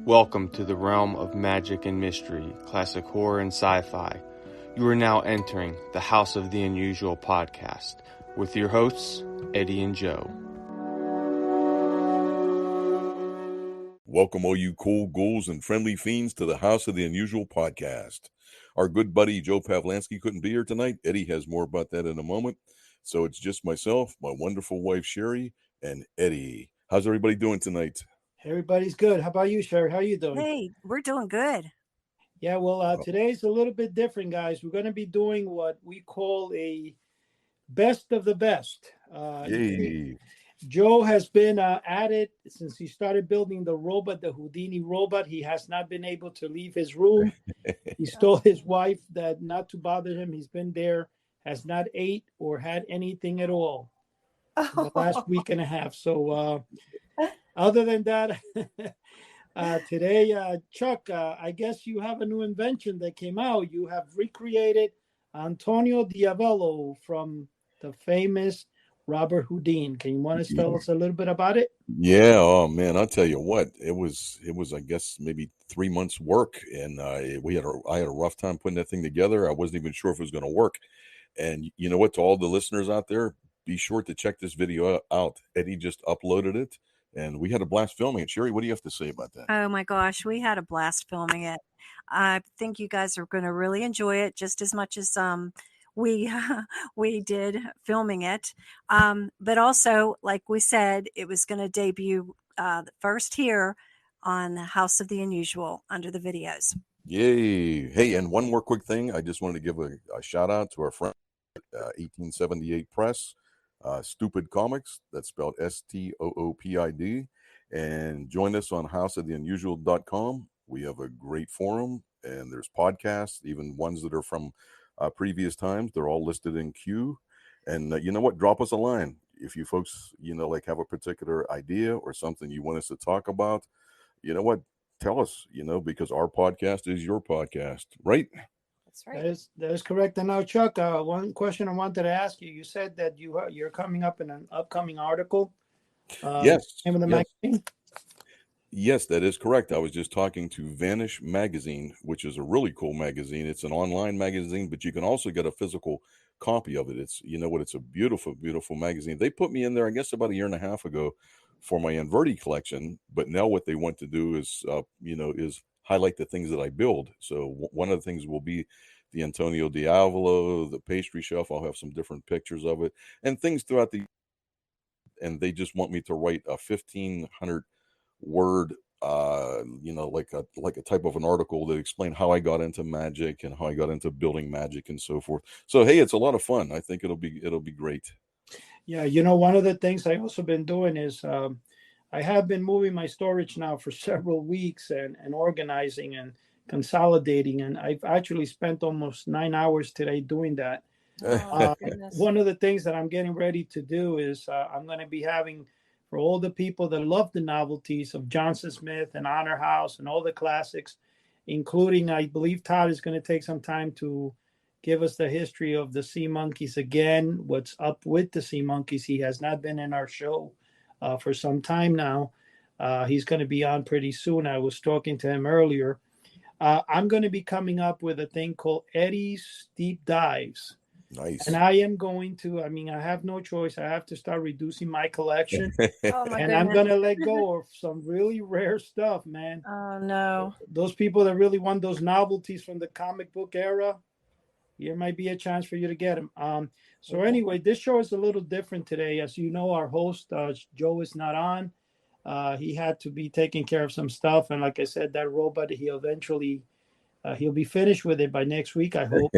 Welcome to the realm of magic and mystery, classic horror and sci-fi. You are now entering the House of the Unusual podcast with your hosts, Eddie and Joe. Welcome all you cool ghouls and friendly fiends to the House of the Unusual podcast. Our good buddy Joe Pavlansky couldn't be here tonight. Eddie has more about that in a moment. So it's just myself, my wonderful wife Cheri, and Eddie. How's everybody doing tonight? Everybody's good. How about you, Cheri? How are you doing? Hey, we're doing good. Yeah, well, today's a little bit different, guys. We're going to be doing what we call a best of the best. Yay. Joe has been at it since he started building the robot, the Houdini robot. He has not been able to leave his room. He told his wife that not to bother him. He's been there, has not ate or had anything at all in the last week and a half. So other than that, today, Chuck, I guess you have a new invention that came out. You have recreated Antonio Diavello from the famous Robert Houdin. Can you want to tell us a little bit about it? Yeah, oh man, I'll tell you what, it was I guess maybe 3 months work, and I had a rough time putting that thing together. I wasn't even sure if it was going to work. And you know what, to all the listeners out there, be sure to check this video out. Eddie just uploaded it. And we had a blast filming it. Cheri, what do you have to say about that? Oh my gosh, we had a blast filming it. I think you guys are going to really enjoy it just as much as we did filming it. But also, like we said, it was going to debut first here on House of the Unusual under the videos. Yay. Hey, and one more quick thing. I just wanted to give a shout out to our friend 1878 Press. Stupid Comics, that's spelled STOOPID, and join us on houseoftheunusual.com. We have a great forum, and there's podcasts, even ones that are from previous times. They're all listed in queue. And you know what? Drop us a line if you folks, have a particular idea or something you want us to talk about. You know what? Tell us, because our podcast is your podcast, right? Right. That is correct. And now, Chuck, one question I wanted to ask you. You said that you're coming up in an upcoming article. Yes. Name of the magazine? Yes, that is correct. I was just talking to Vanish Magazine, which is a really cool magazine. It's an online magazine, but you can also get a physical copy of it. It's, it's a beautiful, beautiful magazine. They put me in there, I guess, about a year and a half ago for my Inverti collection. But now what they want to do is, is highlight the things that I build. So one of the things will be the Antonio Diavolo, the pastry shelf. I'll have some different pictures of it and things throughout and they just want me to write a 1,500 word, like a type of an article that explain how I got into magic and how I got into building magic and so forth. So, hey, it's a lot of fun. I think it'll be great. Yeah. One of the things I also been doing is, I have been moving my storage now for several weeks and organizing and consolidating. And I've actually spent almost 9 hours today doing that. One of the things that I'm getting ready to do is I'm going to be having, for all the people that love the novelties of Johnson Smith and Honor House and all the classics, including, I believe Todd is going to take some time to give us the history of the Sea Monkeys again, what's up with the Sea Monkeys. He has not been in our show for some time now. He's going to be on pretty soon. I was talking to him earlier. I'm going to be coming up with a thing called Eddie's Deep Dives. Nice. And I am going to, I have no choice. I have to start reducing my collection. And I'm going to let go of some really rare stuff, man. Oh, no. Those people that really want those novelties from the comic book era, here might be a chance for you to get them. So anyway, this show is a little different today. As you know, our host, Joe, is not on. He had to be taking care of some stuff. And like I said, that robot, he'll be finished with it by next week, I hope.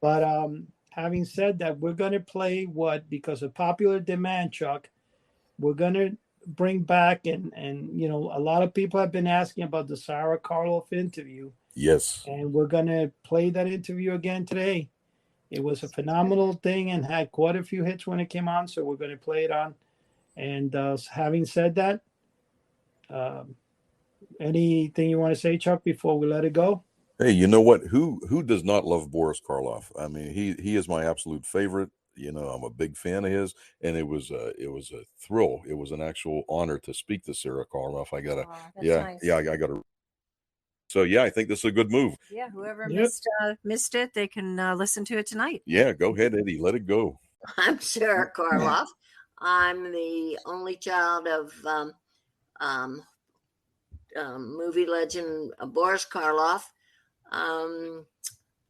But having said that, we're going to play because of popular demand, Chuck, we're going to bring back, and a lot of people have been asking about the SARA KARLOFF interview. Yes. And we're going to play that interview again today. It was a phenomenal thing and had quite a few hits when it came on. So we're going to play it on. And having said that, anything you want to say, Chuck, before we let it go? Hey, you know what? Who does not love Boris Karloff? I mean, he is my absolute favorite. I'm a big fan of his, and it was a thrill. It was an actual honor to speak to Sarah Karloff. I gotta, nice. I gotta. So yeah, I think this is a good move. Yeah, whoever Yep. missed it, they can listen to it tonight. Yeah, go ahead, Eddie. Let it go. I'm Sarah Karloff. I'm the only child of movie legend Boris Karloff.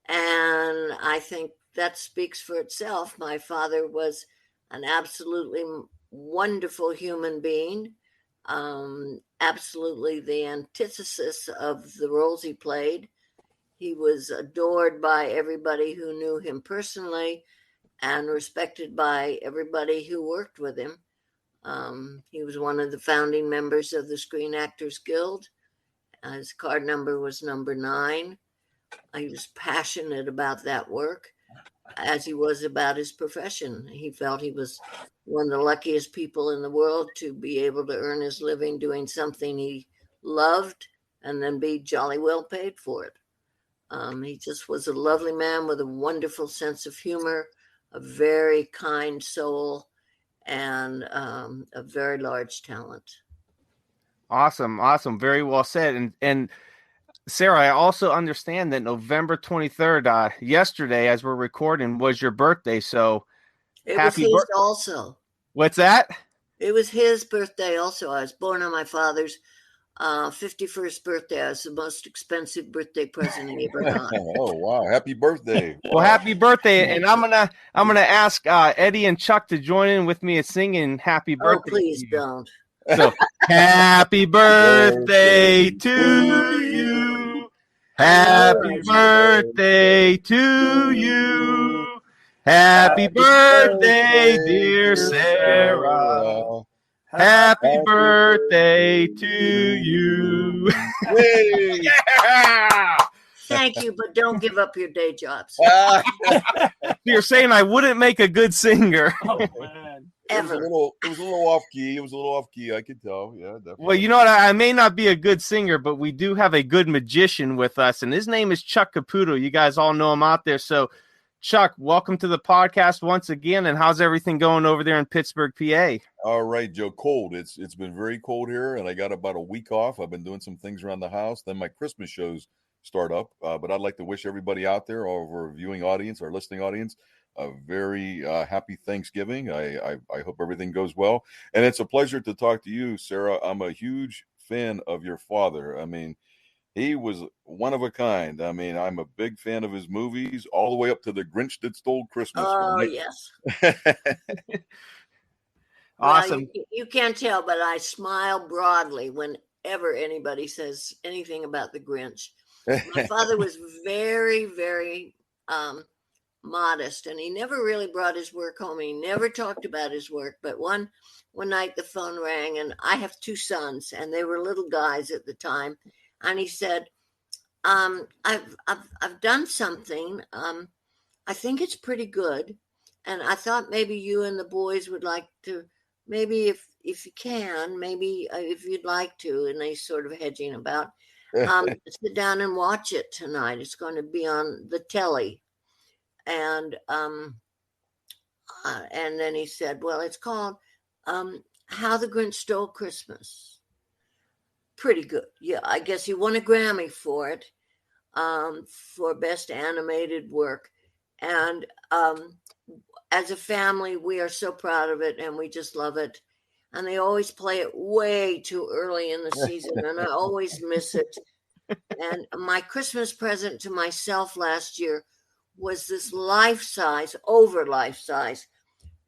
And I think that speaks for itself. My father was an absolutely wonderful human being, absolutely the antithesis of the roles he played. He was adored by everybody who knew him personally and respected by everybody who worked with him. He was one of the founding members of the Screen Actors Guild. His card number was number 9. He was passionate about that work, as he was about his profession. He felt he was one of the luckiest people in the world to be able to earn his living doing something he loved and then be jolly well paid for it. He just was a lovely man with a wonderful sense of humor, a very kind soul, and a very large talent. Awesome. Very well said. And Sarah, I also understand that November 23rd, yesterday, as we're recording, was your birthday. So it was his also. What's that? It was his birthday also. I was born on my father's 51st birthday. I was the most expensive birthday present he ever got. Oh wow! Happy birthday! Well, happy birthday! And I'm gonna ask Eddie and Chuck to join in with me at singing "Happy Birthday." Oh, please don't. So, happy birthday to you. Happy birthday to you. Happy birthday, dear Sarah. Happy birthday to you. Yeah! Thank you, but don't give up your day jobs. You're saying I wouldn't make a good singer. Oh, man. It was a little off key. It was a little off key. I could tell. Yeah, definitely. Well, you know what? I may not be a good singer, but we do have a good magician with us, and his name is Chuck Caputo. You guys all know him out there. So, Chuck, welcome to the podcast once again. And how's everything going over there in Pittsburgh, PA? All right, Joe. Cold. It's been very cold here, and I got about a week off. I've been doing some things around the house. Then my Christmas shows start up. But I'd like to wish everybody out there, all of our viewing audience, our listening audience, a very happy Thanksgiving. I hope everything goes well. And it's a pleasure to talk to you, Sarah. I'm a huge fan of your father. I mean, he was one of a kind. I mean, I'm a big fan of his movies, all the way up to The Grinch That Stole Christmas. Oh, yes. Awesome. Well, you can't tell, but I smile broadly whenever anybody says anything about The Grinch. My father was very, very modest, and he never really brought his work home. He never talked about his work. But one night the phone rang, and I have 2 sons, and they were little guys at the time. And he said, I've done something. I think it's pretty good. And I thought maybe you and the boys would like to, maybe if you can, maybe if you'd like to, and they sort of hedging about, sit down and watch it tonight. It's going to be on the telly. And then he said, well, it's called How the Grinch Stole Christmas. Pretty good. Yeah, I guess he won a Grammy for it, for Best Animated Work. And as a family, we are so proud of it, and we just love it. And they always play it way too early in the season, and I always miss it. And my Christmas present to myself last year was this over life-size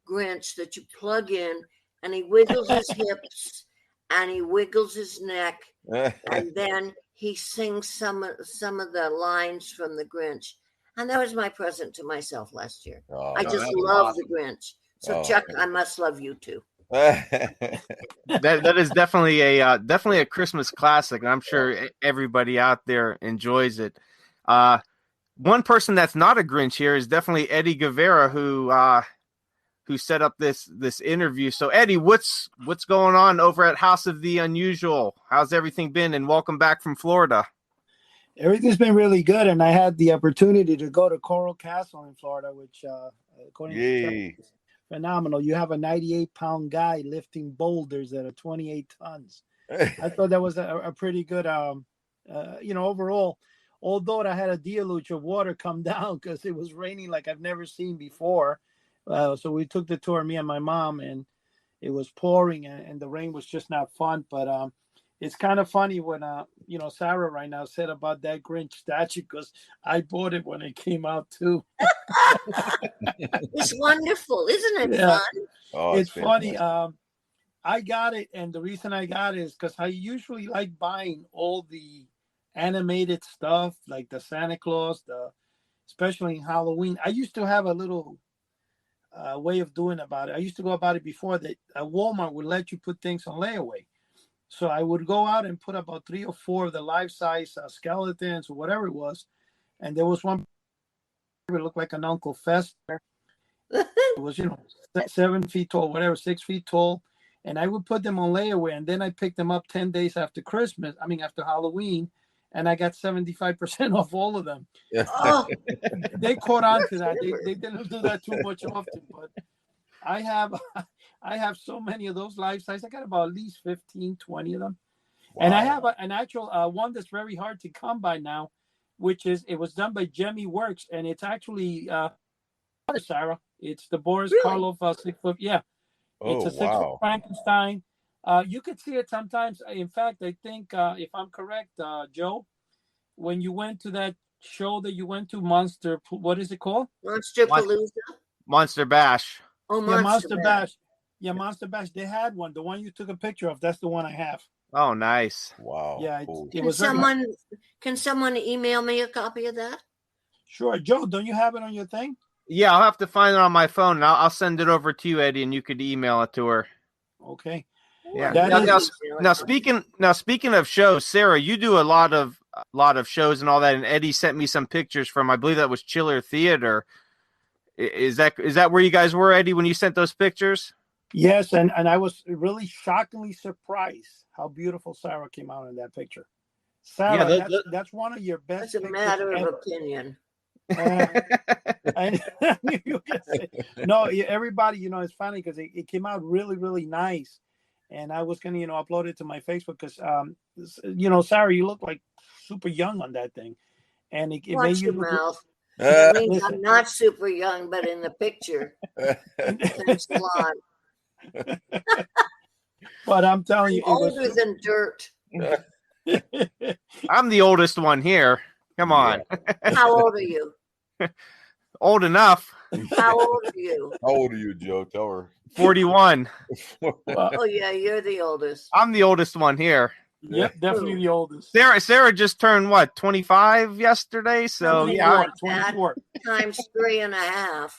Grinch that you plug in, and he wiggles his hips, and he wiggles his neck, and then he sings some of the lines from The Grinch. And that was my present to myself last year. Oh, I just love The Grinch. So, Chuck, I must love you too. That is definitely a Christmas classic, and I'm sure everybody out there enjoys it. One person that's not a Grinch here is definitely Eddie Guevara, who set up this interview. So, Eddie, what's going on over at House of the Unusual? How's everything been? And welcome back from Florida. Everything's been really good, and I had the opportunity to go to Coral Castle in Florida, which, according to Cheri, Yay. is phenomenal. You have a 98-pound guy lifting boulders that are 28 tons. I thought that was a pretty good, overall. Although I had a deluge of water come down because it was raining like I've never seen before. So we took the tour, me and my mom, and it was pouring, and the rain was just not fun. But it's kind of funny when Sarah right now said about that Grinch statue, because I bought it when it came out too. It's wonderful, isn't it Yeah. fun? Oh, It's funny. fantastic. I got it, and the reason I got it is because I usually like buying all the animated stuff, like the Santa Claus, especially in Halloween. I used to have a little way of doing about it. I used to go about it before that Walmart would let you put things on layaway. So I would go out and put about 3 or 4 of the life-size skeletons or whatever it was. And there was one that looked like an Uncle Fester. It was, 7 feet tall, whatever, 6 feet tall. And I would put them on layaway, and then I picked them up 10 days after after Halloween, and I got 75% off all of them. Oh, They caught on to that. They didn't do that too much often, but I have so many of those life size. I got about at least 15, 20 of them. Wow. And I have an actual one that's very hard to come by now, which is, it was done by Jemmy Works, and it's actually Sarah. It's the Boris Karloff 6 foot. Yeah. It's a 6 foot Frankenstein. You could see it sometimes. In fact, I think, if I'm correct, Joe, when you went to that show that you went to, what is it called? Monster Palooza? Monster Bash. Oh, Monster Bash. Yeah, Monster Bash. They had one. The one you took a picture of, that's the one I have. Oh, nice. Wow. Yeah, cool. it was Can someone email me a copy of that? Sure. Joe, don't you have it on your thing? Yeah, I'll have to find it on my phone, and I'll send it over to you, Eddie, and you could email it to her. Okay. Yeah. That Now speaking of shows, Sarah, you do a lot of shows and all that, and Eddie sent me some pictures from, I believe that was Chiller Theater. Is that where you guys were, Eddie, when you sent those pictures? Yes, and I was really shockingly surprised how beautiful Sarah came out in that picture. Sarah, yeah, that's one of your best. It's a matter of opinion. No, everybody, it's funny because it came out really, really nice, and I was gonna, upload it to my Facebook because, Sarah, you look like super young on that thing, and it Watch made you your mouth. I mean, I'm not super young, but in the picture, thanks a lot. But I'm telling you, older than dirt. I'm the oldest one here. Come on. How old are you? Old enough. How old are you? How old are you, Joe? Tell her. 41. Oh, yeah, you're the oldest. I'm the oldest one here. Yep, definitely the oldest. Sarah just turned what, 25 yesterday? So 24, yeah, 24 times 3.5.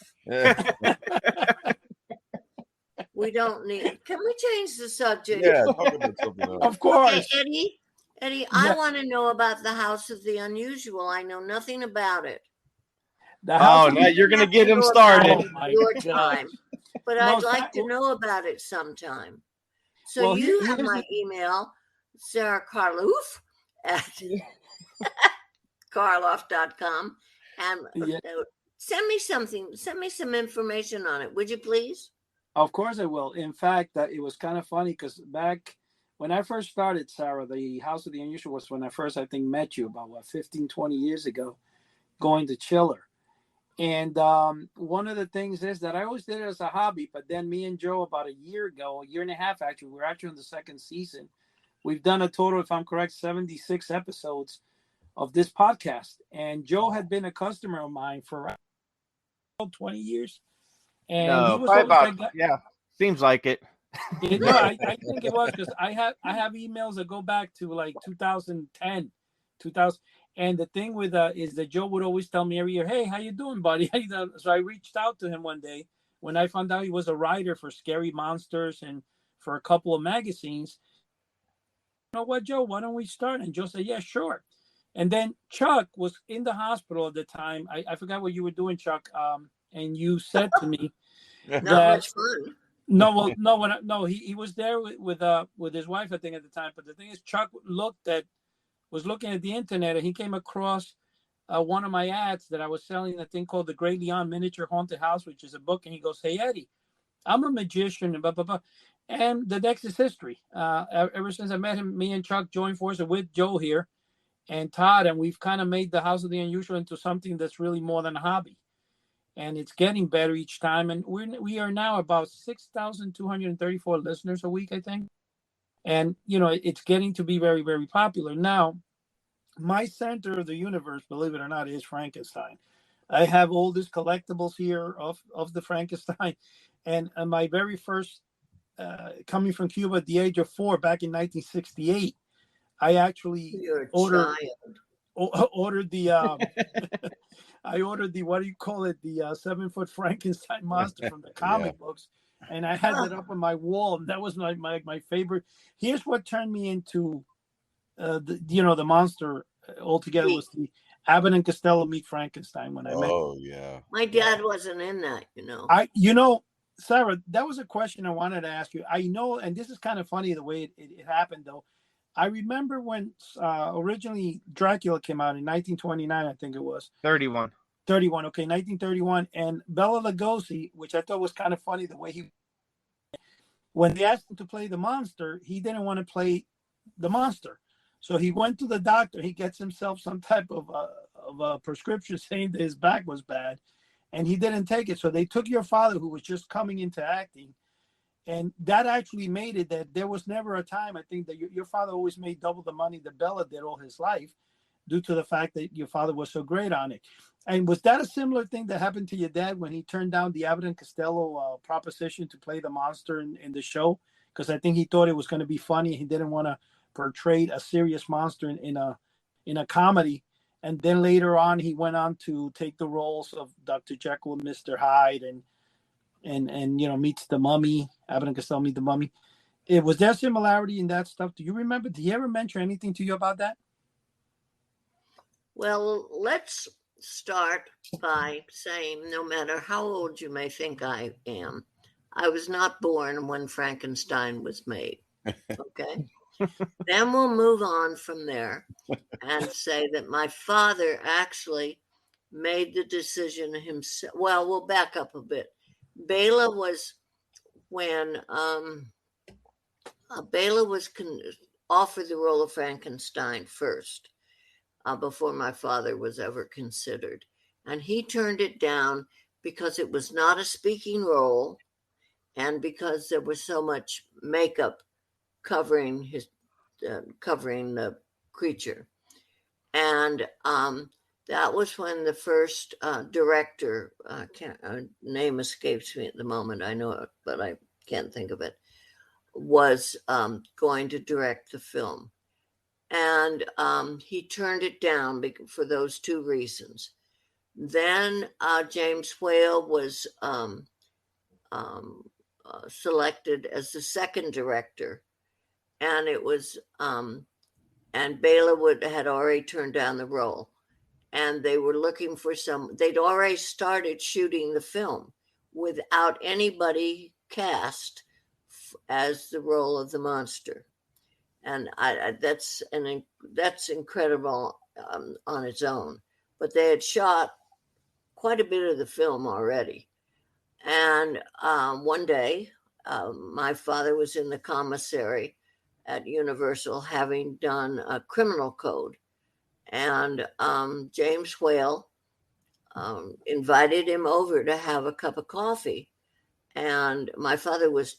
We don't need. Can we change the subject? Yeah, talk about something else. Of course. Okay, Eddie, I want to know about the House of the Unusual. I know nothing about it. Now you're going to get him started. Your time. But I'd like to know about it sometime. So you have my email, SARA KARLOFF at Karloff.com, and send me something. Send me some information on it, would you please? Of course I will. In fact, it was kind of funny because back when I first started, Sarah, the House of the Unusual was when I first, I think, met you about 15, 20 years ago, going to Chiller. And one of the things is that I always did it as a hobby, but then me and Joe about a year and a half, actually, we're actually in the second season. We've done a total, if I'm correct, 76 episodes of this podcast. And Joe had been a customer of mine for around 20 years. And he was seems like it. I think it was because I have emails that go back to like 2010, 2000. And the thing with is that Joe would always tell me every year, "Hey, how you doing, buddy?" So I reached out to him one day when I found out he was a writer for Scary Monsters and for a couple of magazines. You know what, Joe? Why don't we start? And Joe said, "Yeah, sure." And then Chuck was in the hospital at the time. I forgot what you were doing, Chuck. And you said to me, "Not much fun." No, he was there with his wife, I think, at the time. But the thing is, Chuck looked at was looking at the internet, and he came across one of my ads that I was selling a thing called The Great Leon Miniature Haunted House, which is a book. And he goes, "Hey, Eddie, I'm a magician," and blah, blah, blah. And the next is history. Ever since I met him, me and Chuck joined forces with Joe here and Todd, and we've kind of made the House of the Unusual into something that's really more than a hobby. And it's getting better each time. And we are now about 6,234 listeners a week, I think. And, it's getting to be very, very popular. Now, my center of the universe, believe it or not, is Frankenstein. I have all these collectibles here of the Frankenstein. And my very first, coming from Cuba at the age of 4 back in 1968, I actually ordered the I ordered the, what do you call it, the 7-foot Frankenstein monster from the comic books, and I had that up on my wall. And that was my favorite. Here's what turned me into the monster altogether was the Abbott and Costello Meet Frankenstein when I met. Oh yeah, my dad wasn't in that. Sarah, that was a question I wanted to ask you. I know, and this is kind of funny the way it happened, though. I remember when originally Dracula came out in 1929, I think it was. 31. 31, okay, 1931. And Bela Lugosi, which I thought was kind of funny the way when they asked him to play the monster, he didn't want to play the monster. So he went to the doctor. He gets himself some type of a prescription saying that his back was bad, and he didn't take it. So they took your father, who was just coming into acting, and that actually made it that there was never a time, I think, that your father always made double the money that Bela did all his life due to the fact that your father was so great on it. And was that a similar thing that happened to your dad when he turned down the Abbott and Costello proposition to play the monster in the show? Because I think he thought it was going to be funny. He didn't want to portray a serious monster in a comedy. And then later on, he went on to take the roles of Dr. Jekyll and Mr. Hyde and meets the mummy. Abbott and Costello meet the mummy. Was there similarity in that stuff? Do you remember? Did he ever mention anything to you about that? Well, let's start by saying, no matter how old you may think I am, I was not born when Frankenstein was made. Okay. Then we'll move on from there and say that my father actually made the decision himself. Well, we'll back up a bit. Bela was when Bela was offered the role of Frankenstein first, before my father was ever considered. And he turned it down because it was not a speaking role and because there was so much makeup covering the creature. And that was when the first director, name escapes me at the moment, I know it, but I can't think of it, was going to direct the film. And he turned it down for those two reasons. Then James Whale was selected as the second director, and it was and Bela had already turned down the role, and they were looking for they'd already started shooting the film without anybody cast as the role of the monster. And that's incredible on its own. But they had shot quite a bit of the film already. And one day, my father was in the commissary at Universal having done a criminal code. And James Whale invited him over to have a cup of coffee. And my father was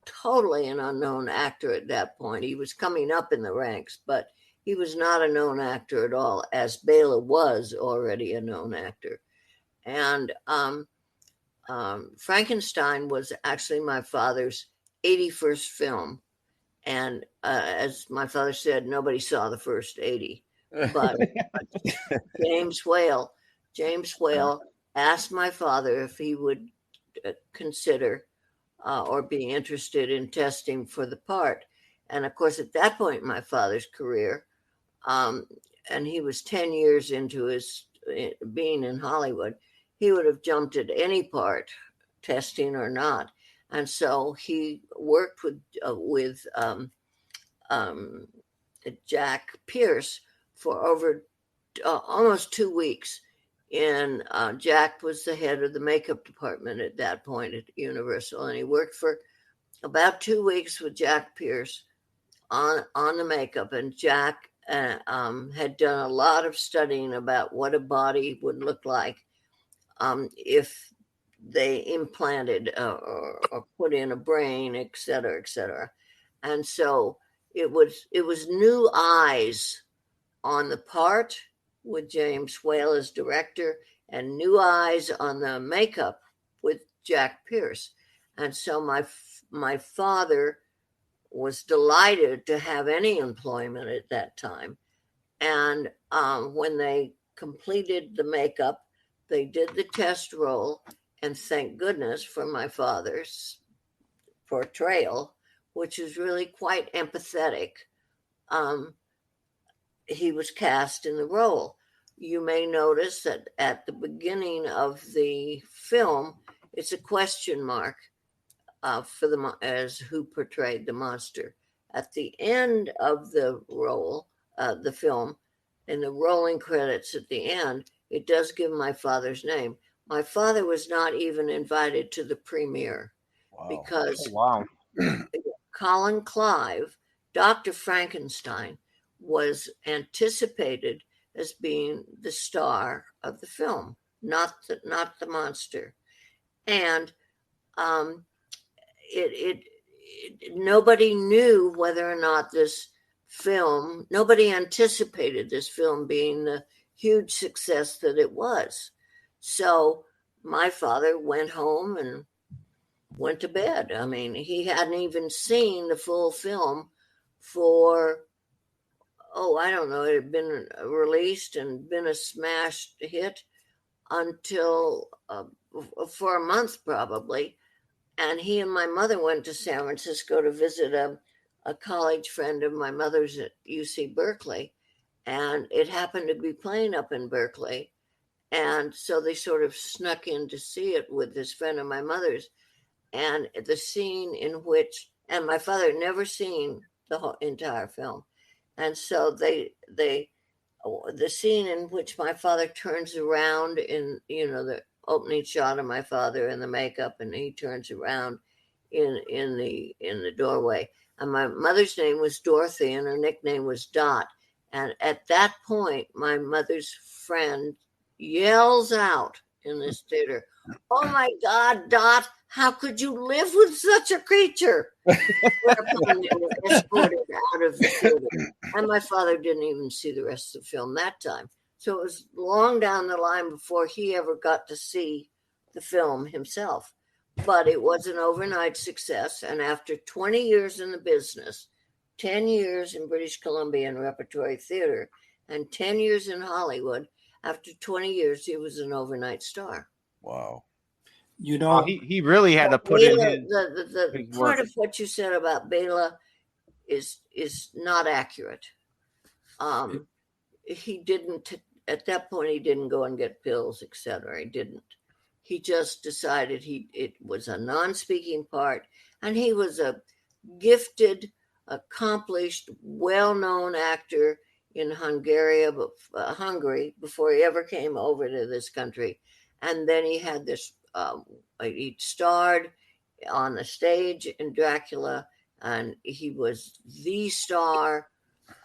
totally an unknown actor at that point. He was coming up in the ranks, but he was not a known actor at all, as Bela was already a known actor. And Frankenstein was actually my father's 81st film. And as my father said, nobody saw the first 80. But James Whale asked my father if he would consider or be interested in testing for the part. And of course, at that point in my father's career, and he was 10 years into his being in Hollywood, he would have jumped at any part, testing or not. And so he worked with Jack Pierce for over almost 2 weeks. And Jack was the head of the makeup department at that point at Universal, and he worked for about 2 weeks with Jack Pierce on the makeup. And Jack had done a lot of studying about what a body would look like if they implanted or put in a brain, et cetera, et cetera. And so it was new eyes on the part with James Whale as director, and new eyes on the makeup with Jack Pierce. And so my father was delighted to have any employment at that time. And when they completed the makeup, they did the test roll, and thank goodness for my father's portrayal, which is really quite empathetic. He was cast in the role. You may notice that at the beginning of the film, it's a question mark as who portrayed the monster. At the end of the role, the film, in the rolling credits at the end, it does give my father's name. My father was not even invited to the premiere. Wow. Because Wow. Colin Clive, Dr. Frankenstein, was anticipated as being the star of the film, not the monster. And nobody knew whether or not nobody anticipated this film being the huge success that it was. So my father went home and went to bed. I mean, he hadn't even seen the full film for, I don't know, it had been released and been a smash hit until for a month probably. And he and my mother went to San Francisco to visit a college friend of my mother's at UC Berkeley. And it happened to be playing up in Berkeley. And so they sort of snuck in to see it with this friend of my mother's. And the scene in which, and my father had never seen the whole entire film. And so the scene in which my father turns around in, the opening shot of my father in the makeup, and he turns around in the doorway. And my mother's name was Dorothy, and her nickname was Dot. And at that point, my mother's friend yells out in this theater, "Oh my God, Dot, how could you live with such a creature?" Whereupon they were escorted out of the theater. And my father didn't even see the rest of the film that time. So it was long down the line before he ever got to see the film himself. But it was an overnight success. And after 20 years in the business, 10 years in British Columbia in repertory theater, and 10 years in Hollywood, after 20 years, he was an overnight star. Wow. He really had to put Bela, in the part of what you said about Bela is not accurate. He didn't, at that point, he didn't go and get pills, etc. He didn't. He just decided it was a non-speaking part, and he was a gifted, accomplished, well-known actor in Hungary before he ever came over to this country. And then he had this, he starred on the stage in Dracula, and he was the star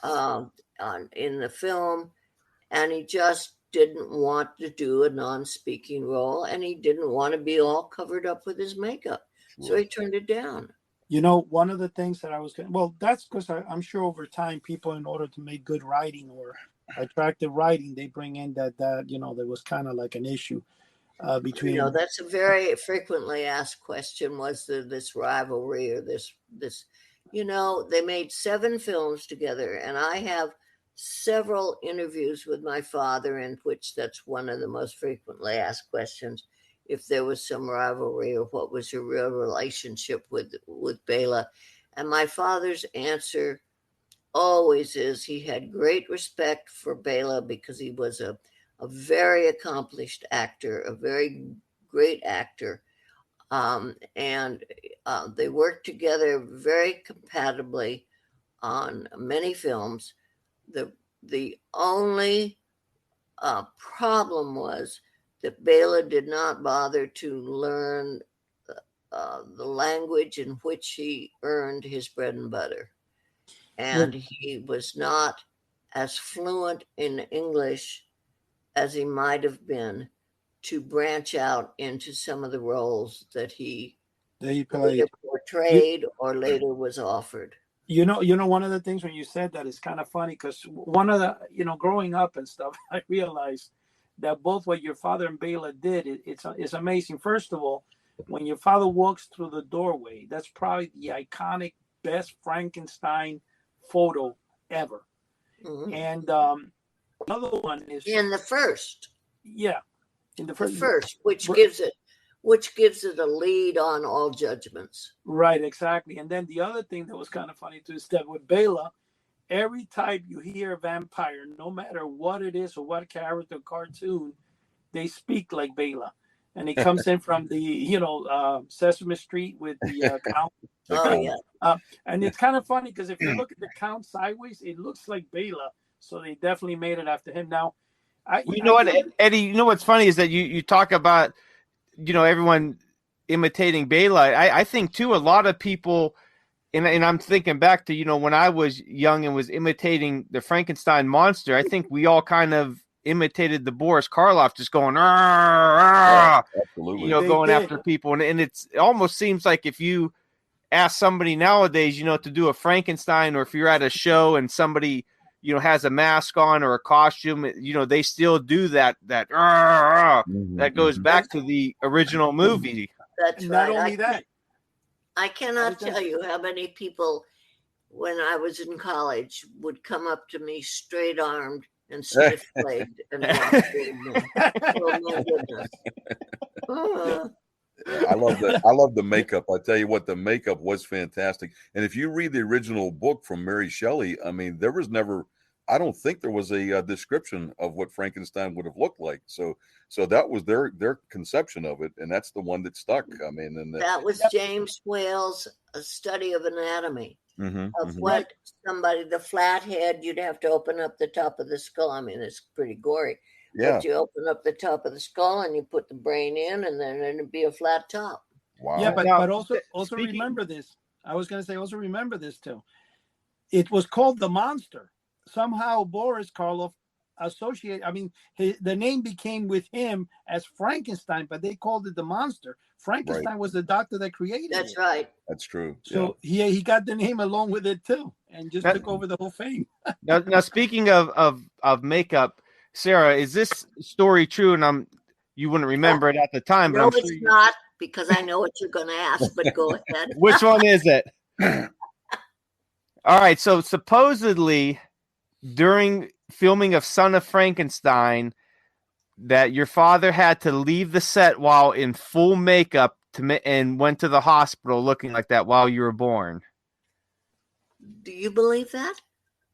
in the film, and he just didn't want to do a non-speaking role, and he didn't want to be all covered up with his makeup. Sure. So he turned it down. One of the things that I was going to, well, that's because I'm sure over time, people, in order to make good writing or attractive writing, they bring in that there was kind of like an issue between. That's a very frequently asked question, was there this rivalry or this, they made 7 films together, and I have several interviews with my father in which that's one of the most frequently asked questions, if there was some rivalry or what was your real relationship with Bela. And my father's answer always is he had great respect for Bela because he was a very accomplished actor, a very great actor. And they worked together very compatibly. on many films. The only problem was that Bela did not bother to learn the language in which he earned his bread and butter. And he was not as fluent in English as he might have been to branch out into some of the roles that he played, portrayed or later was offered. One of the things when you said that is kind of funny, because one of the, growing up and stuff, I realized that both what your father and Bela did, it's amazing. First of all, when your father walks through the doorway, that's probably the iconic best Frankenstein photo ever. Mm-hmm. And another one is in the first. Yeah, in the first, which gives it a lead on All Judgments. Right, exactly. And then the other thing that was kind of funny too is that with Bela, every time you hear a vampire, no matter what it is or what character cartoon, they speak like Bela. And it comes in from the, Sesame Street with the Count. Yeah. And it's kind of funny because if you look at the Count sideways, it looks like Bela. So they definitely made it after him. Now, Eddie, you know what's funny is that you talk about, everyone imitating Bela. I think too, a lot of people, and I'm thinking back to, when I was young and was imitating the Frankenstein monster, I think we all kind of imitated the Boris Karloff, just going, absolutely, going after people. And it almost seems like if you ask somebody nowadays, to do a Frankenstein, or if you're at a show and somebody, has a mask on or a costume, they still do that that goes back to the original movie. That's not right. only that, I cannot tell you how many people, when I was in college, would come up to me straight armed and stiff legged and walk toward me. Oh my goodness. I love the makeup. I tell you what, the makeup was fantastic. And if you read the original book from Mary Shelley, I mean, I don't think there was a description of what Frankenstein would have looked like. So that was their conception of it, and that's the one that stuck. I mean, and that was James Whale's study of anatomy. Of what the flat head, you'd have to open up the top of the skull. I mean, it's pretty gory. Yeah. But you open up the top of the skull and you put the brain in, and then it'd be a flat top. Wow. Yeah, but also remember this. I was going to say, also remember this too. It was called the monster. Somehow Boris Karloff the name became with him as Frankenstein, but they called it the monster. Frankenstein was the doctor that created it. That's right. That's true. So he got the name along with it too, and just took over the whole thing. now speaking of makeup, Sarah, is this story true? And you wouldn't remember it at the time. No, but it's not, because I know what you're going to ask, but go ahead. Which one is it? All right. So supposedly during filming of Son of Frankenstein, that your father had to leave the set while in full makeup and went to the hospital looking like that while you were born. Do you believe that?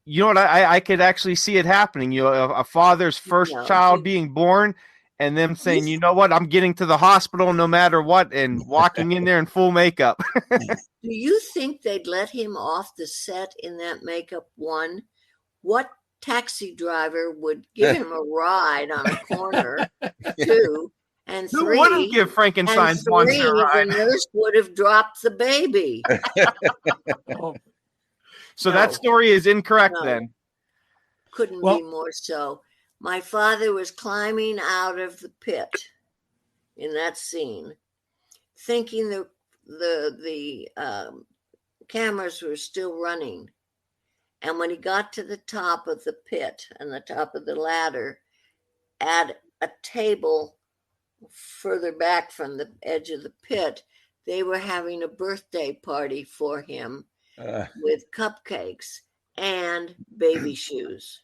You know what? I could actually see it happening. A father's first child being born, and them saying, you know what, I'm getting to the hospital no matter what, and walking in there in full makeup. Do you think they'd let him off the set in that makeup? One, what taxi driver would give him a ride on a corner? Two, and three, who wouldn't give Frankenstein's monster a ride? The nurse would have dropped the baby. So that story is incorrect then. Couldn't be more so. My father was climbing out of the pit in that scene, thinking the cameras were still running. And when he got to the top of the pit and the top of the ladder, at a table further back from the edge of the pit, they were having a birthday party for him with cupcakes and baby shoes.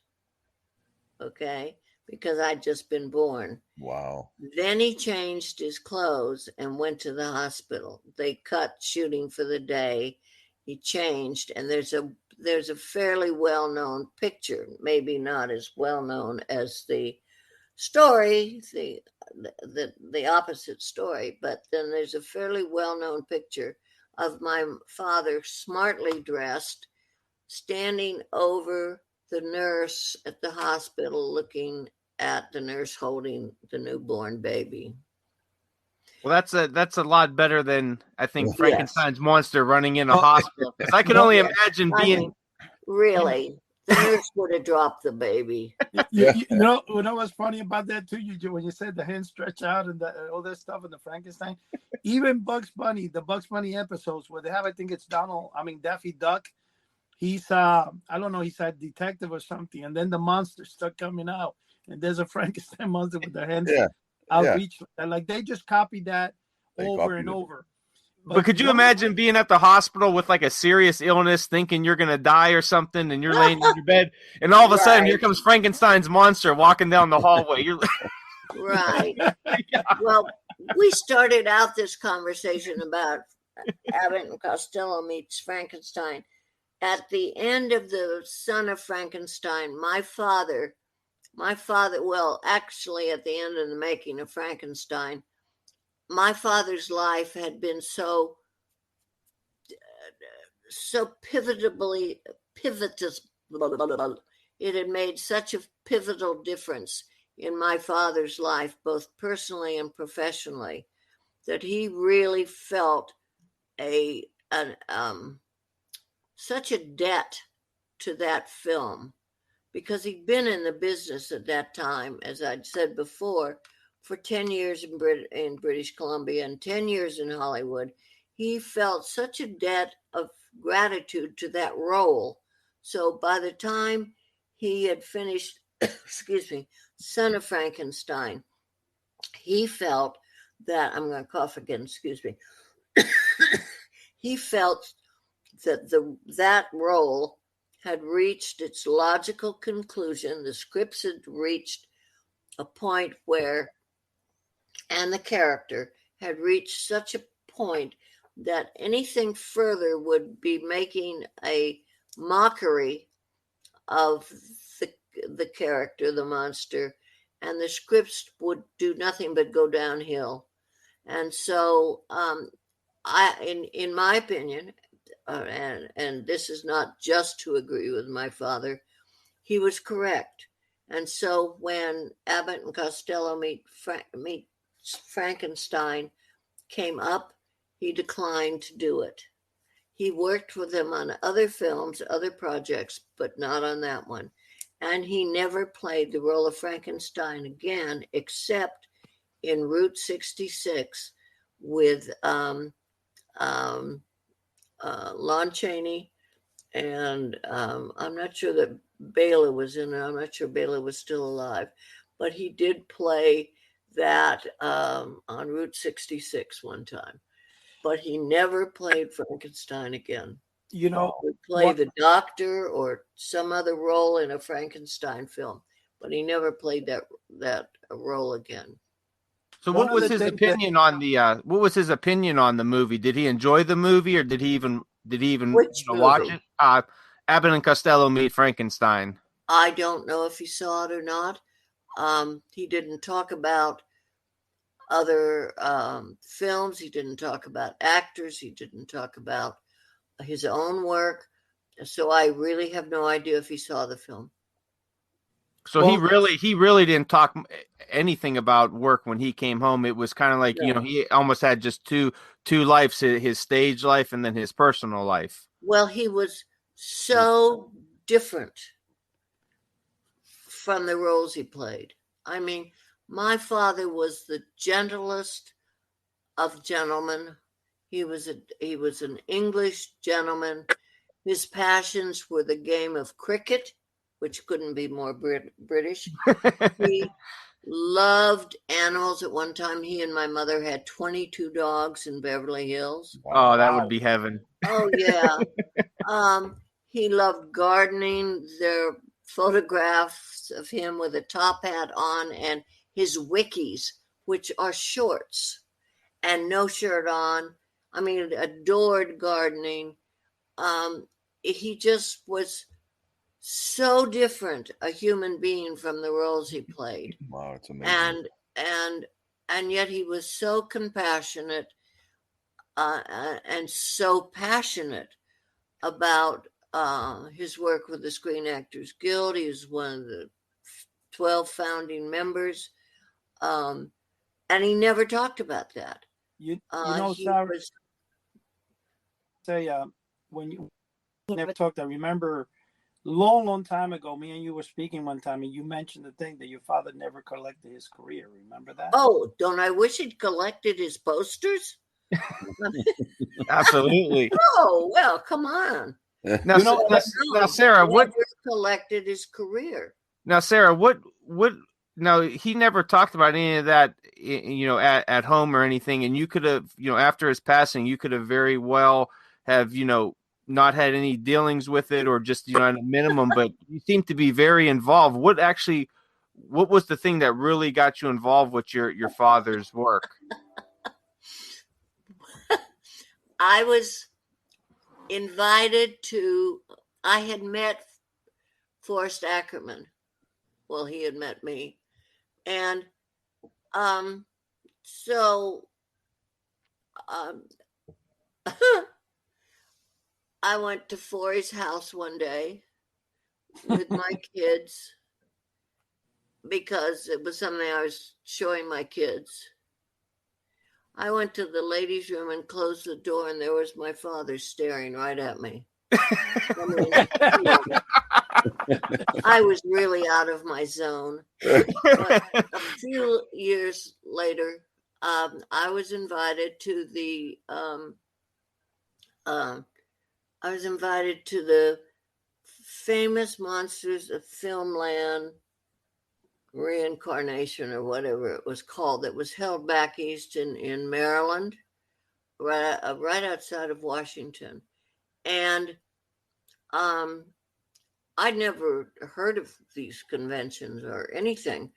Okay, because I'd just been born. Wow. Then he changed his clothes and went to the hospital. They cut shooting for the day. He changed, and there's a fairly well-known picture, maybe not as well-known as the story, the opposite story, but then there's a fairly well-known picture of my father smartly dressed, standing over the nurse at the hospital, looking at the nurse holding the newborn baby. Well, that's a lot better than I think Yes. Frankenstein's monster running in a hospital. Because I can only imagine I being mean, really, the nurse would have dropped the baby. You know what's funny about that too? When you said the hand stretch out and all that stuff in the Frankenstein, even Bugs Bunny, the Bugs Bunny episodes where they have, I think it's Daffy Duck. He's I don't know, he's a detective or something, and then the monsters start coming out, and there's a Frankenstein monster with their hands outreach. Like they just copied that over and over. But could you imagine being at the hospital with like a serious illness, thinking you're going to die or something, and you're laying in your bed, and all of a sudden here comes Frankenstein's monster walking down the hallway. You're right. Well, we started out this conversation about Abbott and Costello meets Frankenstein. At the end of the Son of Frankenstein, my father, well, actually at the end of the making of Frankenstein, my father's life had been so pivotal. It had made such a pivotal difference in my father's life, both personally and professionally, that he really felt such a debt to that film, because he'd been in the business at that time, as I'd said before, for 10 years in British Columbia and 10 years in Hollywood. He felt such a debt of gratitude to that role. So by the time he had finished, Son of Frankenstein, he felt that, I'm going to cough again, excuse me. He felt that that role had reached its logical conclusion. The scripts had reached a point where, and the character had reached such a point that anything further would be making a mockery of the character, the monster, and the scripts would do nothing but go downhill. And so, in my opinion, and this is not just to agree with my father, he was correct. And so when Abbott and Costello meet Frankenstein came up, he declined to do it. He worked with them on other films, other projects, but not on that one. And he never played the role of Frankenstein again, except in Route 66 with Lon Chaney, and I'm not sure that Bela was in it. I'm not sure Bela was still alive, but he did play that on Route 66 one time. But he never played Frankenstein again. You know, he would play the doctor or some other role in a Frankenstein film, but he never played that role again. So what was his opinion on the movie? Did he enjoy the movie, or did he even watch it? Abbott and Costello Meet Frankenstein. I don't know if he saw it or not. He didn't talk about other films. He didn't talk about actors. He didn't talk about his own work. So I really have no idea if he saw the film. So he really didn't talk anything about work when he came home. It was kind of like, he almost had just two lives, his stage life and then his personal life. Well, he was so different from the roles he played. I mean, my father was the gentlest of gentlemen. He was an English gentleman. His passions were the game of cricket, which couldn't be more British. He loved animals. At one time, he and my mother had 22 dogs in Beverly Hills. Wow. Oh, that would be heaven. Oh, yeah. He loved gardening. There are photographs of him with a top hat on and his wickies, which are shorts, and no shirt on. I mean, adored gardening. He just was so different a human being from the roles he played. Wow, it's amazing. And yet he was so compassionate and so passionate about his work with the Screen Actors Guild. He was one of the 12 founding members. And he never talked about that. You He Sarah, was say when you never talked, I remember long time ago, me and you were speaking one time, and you mentioned the thing that your father never collected his career. Remember that? Oh, don't I wish he'd collected his posters? Absolutely. Oh, well, come on. Now, now, Sarah, what? Never collected his career. Now, Sarah, what? Now, he never talked about any of that, at home or anything. And you could have, after his passing, you could have very well have, not had any dealings with it, or just, at a minimum. But you seem to be very involved. What was the thing that really got you involved with your father's work? I was invited to. I had met Forrest Ackerman. Well, he had met me. And so I went to Forrest's house one day with my kids because it was something I was showing my kids. I went to the ladies' room and closed the door, and there was my father staring right at me. I was really out of my zone. But a few years later, I was invited to the famous Monsters of Filmland reincarnation, or whatever it was called, that was held back east in Maryland, right outside of Washington. And I'd never heard of these conventions or anything.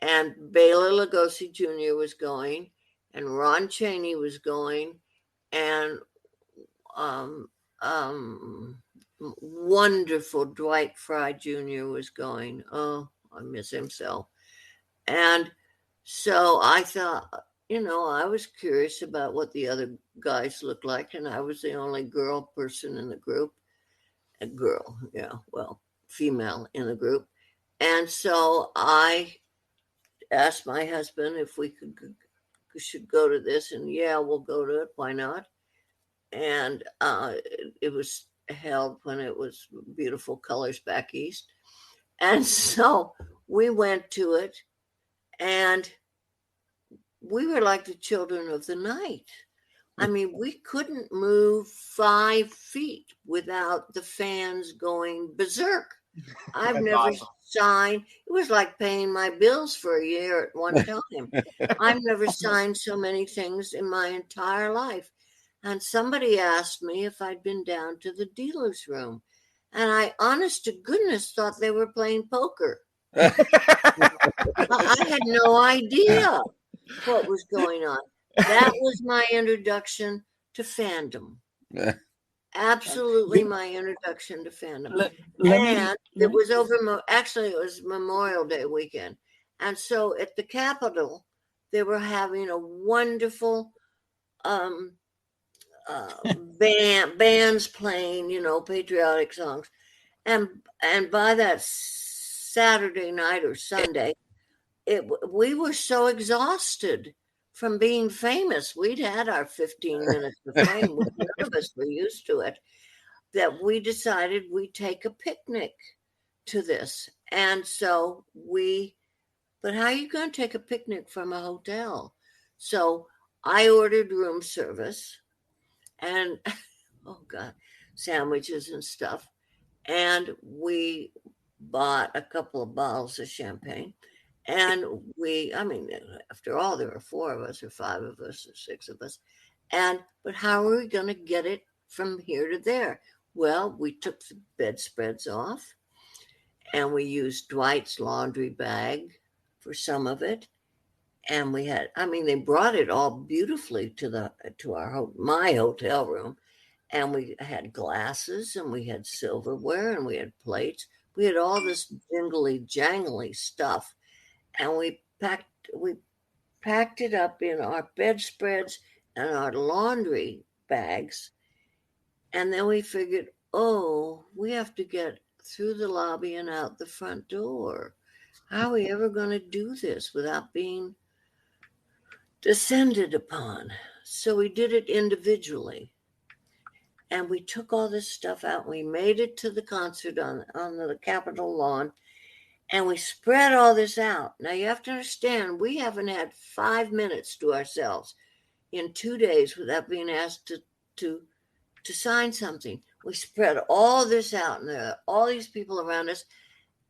And Bela Lugosi Jr. was going, and Ron Chaney was going, and wonderful Dwight Fry Jr. was going. Oh, I miss him so. And so I thought, I was curious about what the other guys looked like, and I was the only girl person in the group. A girl, female in the group. And so I asked my husband if we should go to this, and we'll go to it. Why not? And it was held when it was beautiful colors back east. And so we went to it, and we were like the children of the night. I mean, we couldn't move 5 feet without the fans going berserk. I've That's never awesome. signed. It was like paying my bills for a year at one time. I've never signed so many things in my entire life. And somebody asked me if I'd been down to the dealer's room. And I, honest to goodness, thought they were playing poker. I had no idea what was going on. That was my introduction to fandom. Absolutely my introduction to fandom. It was it was Memorial Day weekend. And so at the Capitol, they were having a wonderful bands playing, patriotic songs. And by that Saturday night or Sunday, we were so exhausted from being famous. We'd had our 15 minutes of fame. None of us were used to it. That we decided we'd take a picnic to this. And so but how are you going to take a picnic from a hotel? So I ordered room service and, sandwiches and stuff. And we bought a couple of bottles of champagne. And after all, there were 4 of us or 5 of us or 6 of us. But how are we going to get it from here to there? Well, we took the bedspreads off, and we used Dwight's laundry bag for some of it. And we had, they brought it all beautifully to my hotel room. And we had glasses, and we had silverware, and we had plates. We had all this jingly jangly stuff. And we packed it up in our bedspreads and our laundry bags. And then we figured, oh, we have to get through the lobby and out the front door. How are we ever going to do this without being descended upon? So we did it individually. And we took all this stuff out. We made it to the concert on the Capitol lawn, and we spread all this out. Now you have to understand, we haven't had 5 minutes to ourselves in 2 days without being asked to sign something. We spread all this out, and there are all these people around us,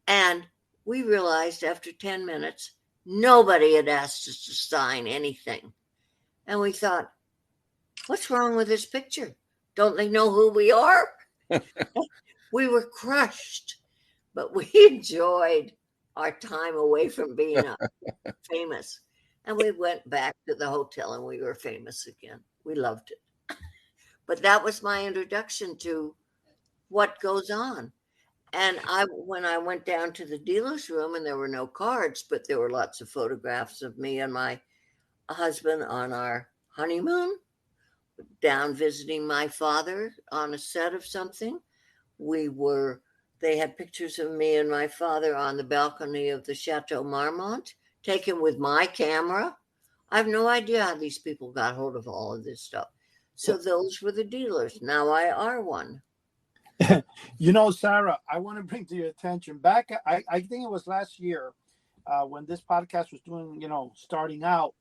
and we realized after 10 minutes nobody had asked us to sign anything. And we thought, what's wrong with this picture? Don't they know who we are? We were crushed, but we enjoyed our time away from being famous. And we went back to the hotel and we were famous again. We loved it. But that was my introduction to what goes on. And when I went down to the dealer's room, and there were no cards, but there were lots of photographs of me and my husband on our honeymoon, down visiting my father on a set of something. They had pictures of me and my father on the balcony of the Chateau Marmont, taken with my camera. I have no idea how these people got hold of all of this stuff. So those were the dealers. Now I are one. You know, Sarah, I want to bring to your attention back. I think it was last year when this podcast was doing, starting out.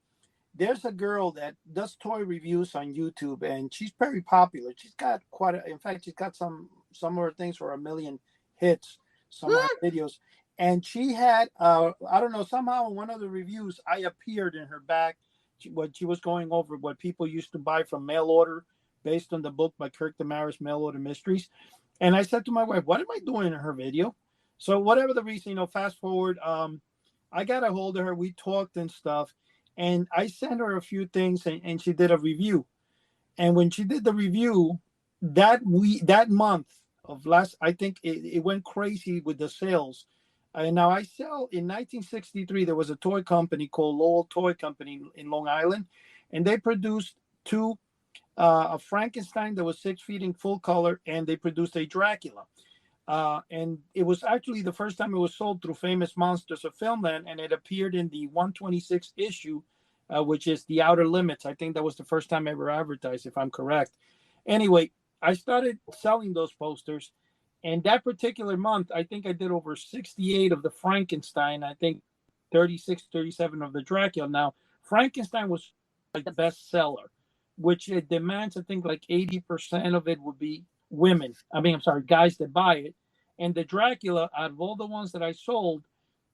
There's a girl that does toy reviews on YouTube, and she's very popular. She's got in fact, she's got some of her things were 1 million hits, some of her videos. And she had, I don't know, somehow in one of the reviews, I appeared in her back when she was going over what people used to buy from mail order based on the book by Kirk Damaris, Mail Order Mysteries. And I said to my wife, what am I doing in her video? So whatever the reason, fast forward, I got a hold of her. We talked and stuff. And I sent her a few things, and she did a review. And when she did the review, that month of last, I think it went crazy with the sales. And now I sell in 1963. There was a toy company called Lowell Toy Company in Long Island, and they produced a Frankenstein that was 6 feet in full color, and they produced a Dracula. And it was actually the first time it was sold through Famous Monsters of Filmland, and it appeared in the 126 issue, which is The Outer Limits. I think that was the first time ever advertised, if I'm correct. Anyway, I started selling those posters, and that particular month, I think I did over 68 of the Frankenstein, I think 36, 37 of the Dracula. Now, Frankenstein was like the best seller, which it demands, I think, like 80% of it would be women. Guys that buy it. And the Dracula, out of all the ones that I sold,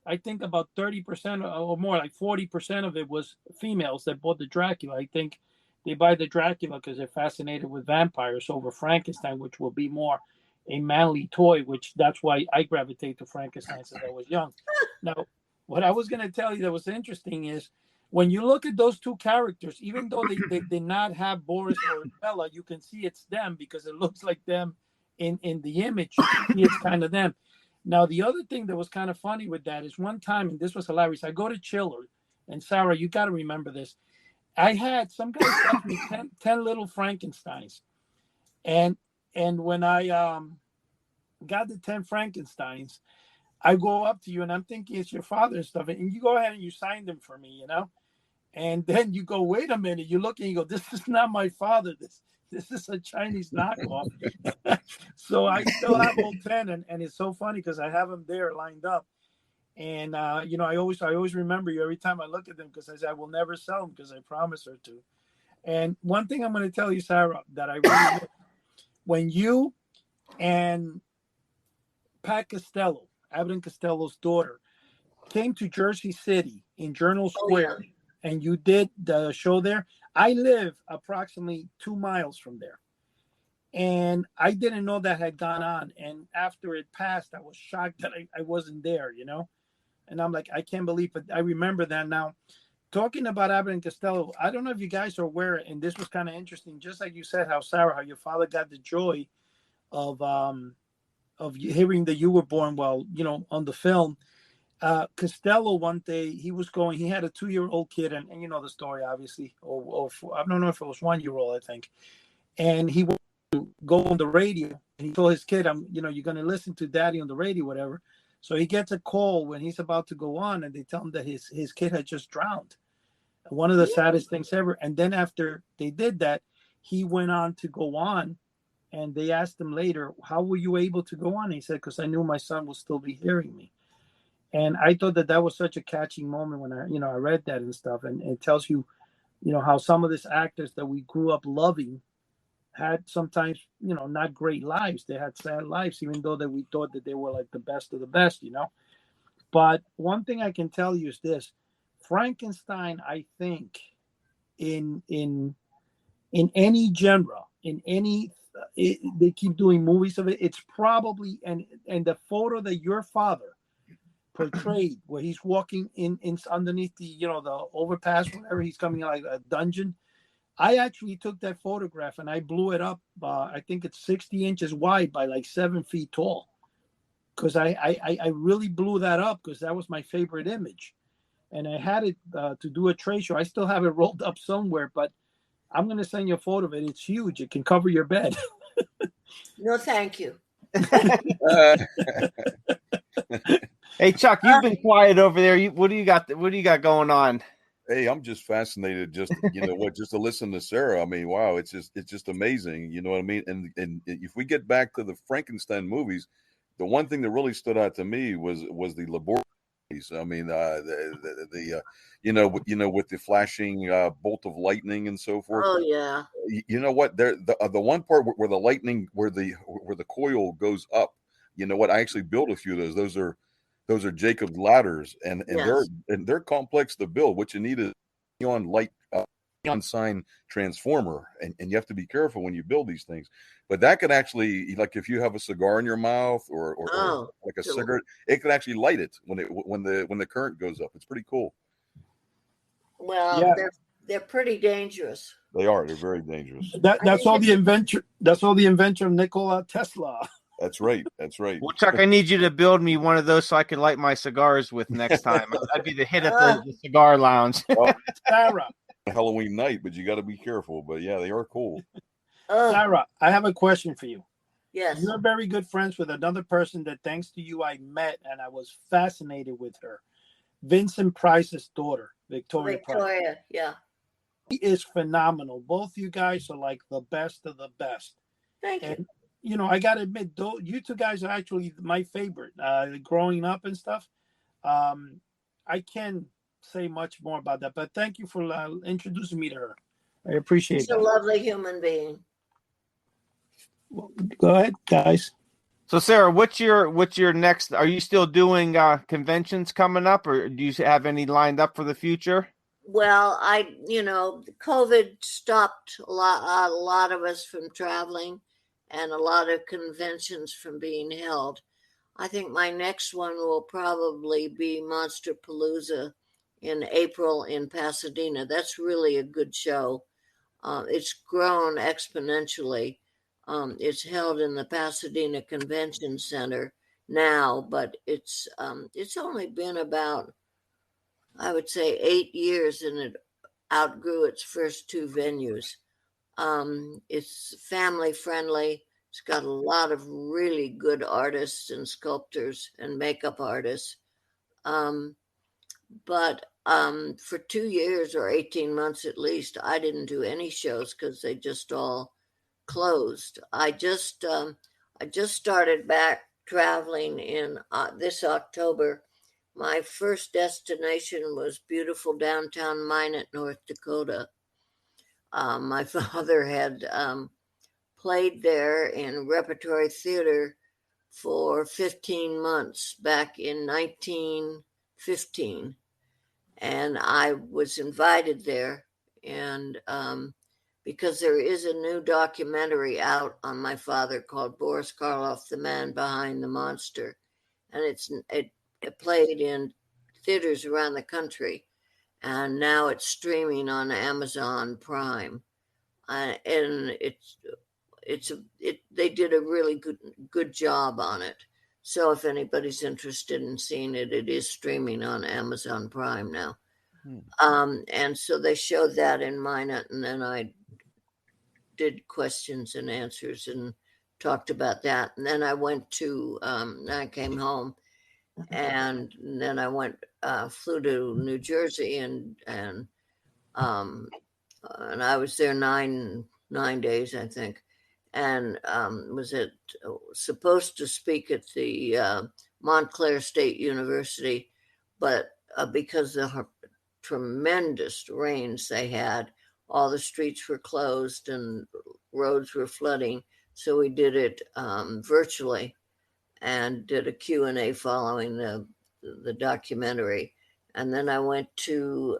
I think about 30% or more, like 40% of it was females that bought the Dracula. I think they buy the Dracula because they're fascinated with vampires over Frankenstein, which will be more a manly toy, which that's why I gravitate to Frankenstein since I was young. Now, what I was going to tell you that was interesting is when you look at those two characters, even though they did not have Boris or Bella, you can see it's them because it looks like them in the image. You can see it's kind of them. Now, the other thing that was kind of funny with that is one time, and this was hilarious, I go to Chiller, and Sarah, you got to remember this. I had some guy sent me 10 little Frankensteins. And when I got the 10 Frankensteins, I go up to you and I'm thinking it's your father and stuff. And you go ahead and you sign them for me, And then you go, wait a minute. You look and you go, this is not my father. This is a Chinese knockoff. So I still have all 10. And it's so funny because I have them there lined up. And, I always remember you every time I look at them because I say I will never sell them because I promised her to. And one thing I'm going to tell you, Sarah, that I really when you and Pat Costello, Abbott and Costello's daughter, came to Jersey City in Journal Square, and you did the show there. I live approximately 2 miles from there. And I didn't know that had gone on. And after it passed, I was shocked that I wasn't there, And I'm like, I can't believe it. I remember that now. Talking about Abbott and Costello, I don't know if you guys are aware, and this was kind of interesting, just like you said, how your father got the joy of hearing that you were born while, on the film. Costello, one day, he had a 2-year-old kid, and you know the story, obviously, or I don't know if it was 1-year-old, I think. And he was go on the radio. And he told his kid, you're going to listen to daddy on the radio, whatever. So he gets a call when he's about to go on, and they tell him that his kid had just drowned. One of the saddest things ever. And then after they did that, he went on to go on, and they asked him later, how were you able to go on? He said, because I knew my son would still be hearing me. And I thought that was such a catching moment when I read that and stuff. And it tells you, how some of these actors that we grew up loving had sometimes, not great lives. They had sad lives, even though that we thought that they were like the best of the best, But one thing I can tell you is this: Frankenstein, I think, in any genre, they keep doing movies of it. It's probably and the photo that your father portrayed, where he's walking in underneath the the overpass, whenever he's coming out like a dungeon. I actually took that photograph and I blew it up. I think it's 60 inches wide by like 7 feet tall, because I really blew that up because that was my favorite image, and I had it to do a trade show. I still have it rolled up somewhere, but I'm going to send you a photo of it. It's huge. It can cover your bed. No, thank you. Hey, Chuck, you've been quiet over there. What do you got? What do you got going on? Hey, I'm just fascinated. Just just to listen to Sarah. I mean, wow, it's just amazing. You know what I mean? And if we get back to the Frankenstein movies, the one thing that really stood out to me was the laboratories. I mean, with the flashing bolt of lightning and so forth. Oh yeah. You know what? The one part where the lightning, where the coil goes up. You know what? I actually built a few of those. Those are Jacob's ladders, and Yes. they're complex to build. What you need is neon sign transformer, and you have to be careful when you build these things. But that could actually, like if you have a cigar in your mouth or like a cigarette, it could actually light it when the current goes up. It's pretty cool. Well, Yeah. they're pretty dangerous. They are. They're very dangerous. That's all the invention of Nikola Tesla. That's right. That's right. Well, Chuck, I need you to build me one of those so I can light my cigars with next time. I'd be the hit at the cigar lounge. Well, Sarah. Halloween night, but you got to be careful. But yeah, they are cool. Sarah, I have a question for you. Yes. You're very good friends with another person that, thanks to you, I met, and I was fascinated with her. Vincent Price's daughter, Victoria Price. Victoria, yeah. She is phenomenal. Both you guys are like the best of the best. Thank you. I got to admit, you two guys are actually my favorite. Growing up and stuff, I can't say much more about that. But thank you for introducing me to her. I appreciate She's that. a lovely human being. Well, go ahead, guys. So, Sarah, what's your next? Are you still doing conventions coming up, or do you have any lined up for the future? Well, COVID stopped a lot of us from traveling, and a lot of conventions from being held. I think my next one will probably be Monster Palooza in April in Pasadena. That's really a good show. It's grown exponentially. It's held in the Pasadena Convention Center now, but it's only been about, I would say, 8 years, and it outgrew its first two venues. It's family friendly. It's got a lot of really good artists and sculptors and makeup artists. But for 2 years or 18 months at least, I didn't do any shows because they just all closed. I just started back traveling in this October. My first destination was beautiful downtown Minot, North Dakota. My father had played there in repertory theater for 15 months back in 1915. And I was invited there. And because there is a new documentary out on my father called Boris Karloff, The Man Behind the Monster. And it played in theaters around the country. And now it's streaming on Amazon Prime. And they did a really good job on it. So if anybody's interested in seeing it, it is streaming on Amazon Prime now. And so they showed that in Minot, and then I did questions and answers and talked about that. And then I I came home, and then flew to New Jersey, um, and I was there 9 days, I think, and supposed to speak at the Montclair State University, but because of the tremendous rains they had, all the streets were closed and roads were flooding. So we did it virtually and did a Q&A following the documentary. And then I went to